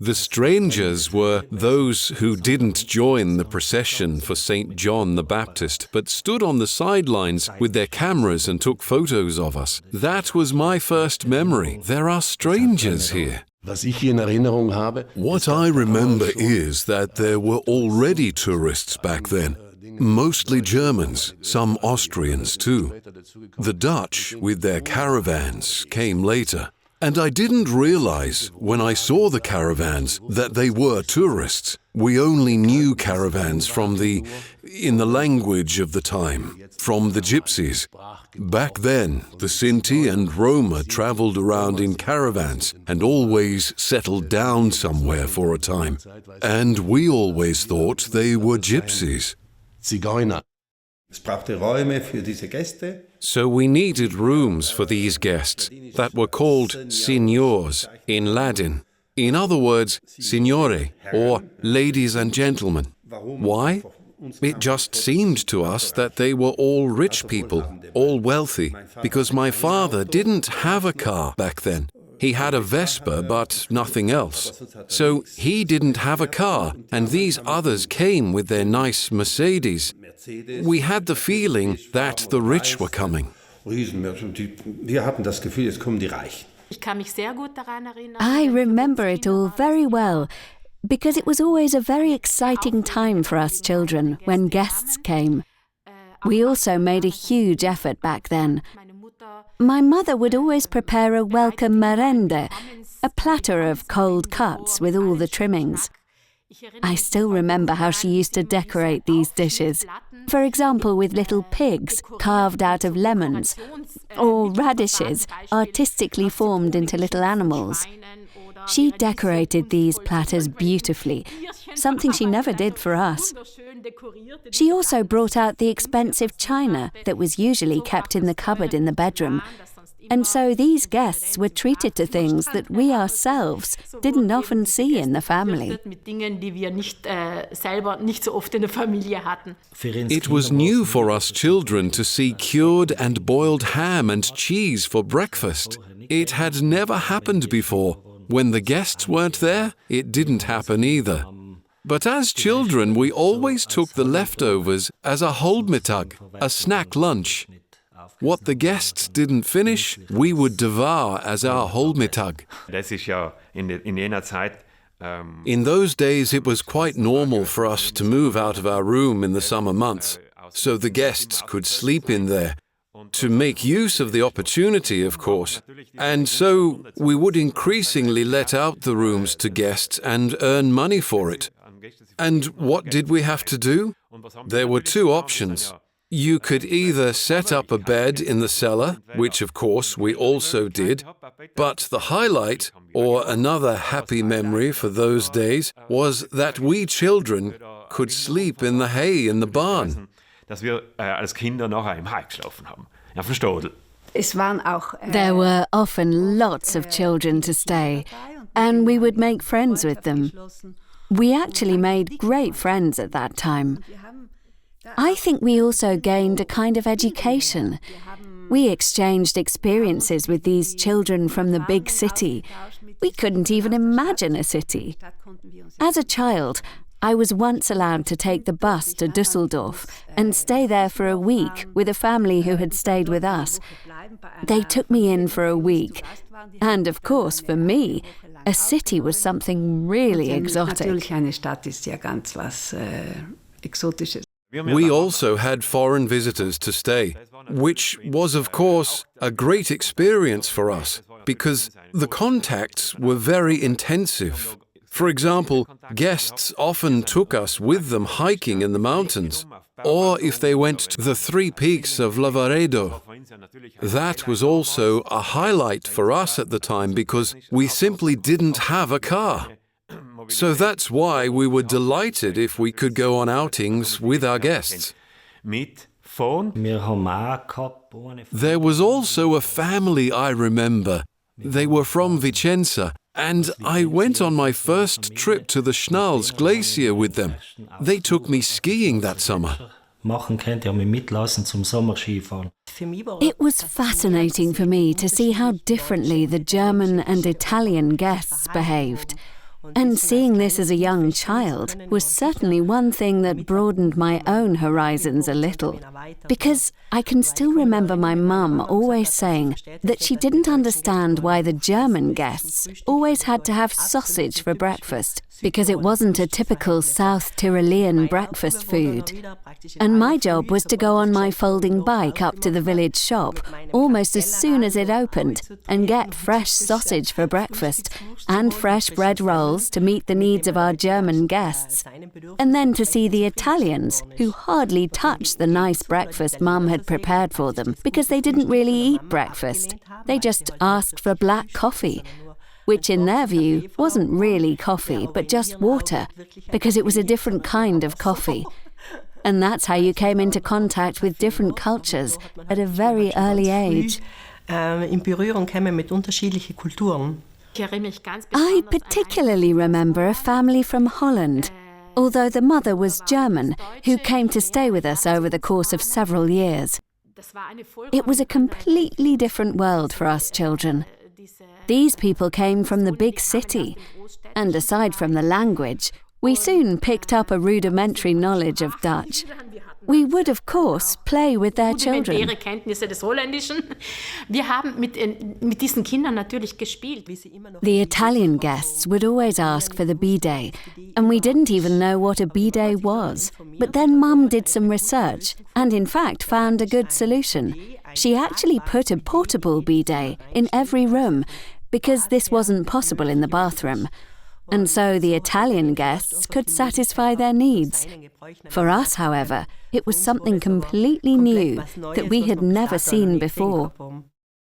The strangers were those who didn't join the procession for St. John the Baptist, but stood on the sidelines with their cameras and took photos of us. That was my first memory. There are strangers here. What I remember is that there were already tourists back then. Mostly Germans, some Austrians too. The Dutch, with their caravans, came later. And I didn't realize, when I saw the caravans, that they were tourists. We only knew caravans in the language of the time, from the gypsies. Back then, the Sinti and Roma traveled around in caravans and always settled down somewhere for a time. And we always thought they were gypsies. So we needed rooms for these guests that were called signors in Latin. In other words, signore, or ladies and gentlemen. Why? It just seemed to us that they were all rich people, all wealthy, because my father didn't have a car back then. He had a Vespa, but nothing else. So he didn't have a car, and these others came with their nice Mercedes. We had the feeling that the rich were coming. I remember it all very well, because it was always a very exciting time for us children when guests came. We also made a huge effort back then. My mother would always prepare a welcome merende, a platter of cold cuts with all the trimmings. I still remember how she used to decorate these dishes, for example with little pigs carved out of lemons, or radishes artistically formed into little animals. She decorated these platters beautifully, something she never did for us. She also brought out the expensive china that was usually kept in the cupboard in the bedroom. And so these guests were treated to things that we ourselves didn't often see in the family. It was new for us children to see cured and boiled ham and cheese for breakfast. It had never happened before. When the guests weren't there, it didn't happen either. But as children, we always took the leftovers as a Halbmittag, a snack lunch. What the guests didn't finish, we would devour as our Halbmittag. In those days, it was quite normal for us to move out of our room in the summer months, so the guests could sleep in there. To make use of the opportunity, of course. And so we would increasingly let out the rooms to guests and earn money for it. And what did we have to do? There were two options. You could either set up a bed in the cellar, which of course we also did, but the highlight, or another happy memory for those days, was that we children could sleep in the hay in the barn. There were often lots of children to stay, and we would make friends with them. We actually made great friends at that time. I think we also gained a kind of education. We exchanged experiences with these children from the big city. We couldn't even imagine a city. As a child, I was once allowed to take the bus to Düsseldorf and stay there for a week with a family who had stayed with us. They took me in for a week, and of course, for me, a city was something really exotic. We also had foreign visitors to stay, which was, of course, a great experience for us, because the contacts were very intensive. For example, guests often took us with them hiking in the mountains, or if they went to the 3 peaks of Lavaredo. That was also a highlight for us at the time because we simply didn't have a car. So that's why we were delighted if we could go on outings with our guests. There was also a family I remember. They were from Vicenza, and I went on my first trip to the Schnals Glacier with them. They took me skiing that summer. It was fascinating for me to see how differently the German and Italian guests behaved. And seeing this as a young child was certainly one thing that broadened my own horizons a little, because I can still remember my mum always saying that she didn't understand why the German guests always had to have sausage for breakfast, because it wasn't a typical South Tyrolean breakfast food. And my job was to go on my folding bike up to the village shop almost as soon as it opened and get fresh sausage for breakfast and fresh bread rolls to meet the needs of our German guests, and then to see the Italians, who hardly touched the nice breakfast Mum had prepared for them because they didn't really eat breakfast. They just asked for black coffee, which in their view wasn't really coffee but just water, because it was a different kind of coffee. And that's how you came into contact with different cultures at a very early age. In Berührung kämen mit unterschiedlichen Kulturen. I particularly remember a family from Holland, although the mother was German, who came to stay with us over the course of several years. It was a completely different world for us children. These people came from the big city, and aside from the language, we soon picked up a rudimentary knowledge of Dutch. We would, of course, play with their children. The Italian guests would always ask for the bidet, and we didn't even know what a bidet was. But then Mum did some research and, in fact, found a good solution. She actually put a portable bidet in every room, because this wasn't possible in the bathroom. And so the Italian guests could satisfy their needs. For us, however, it was something completely new that we had never seen before.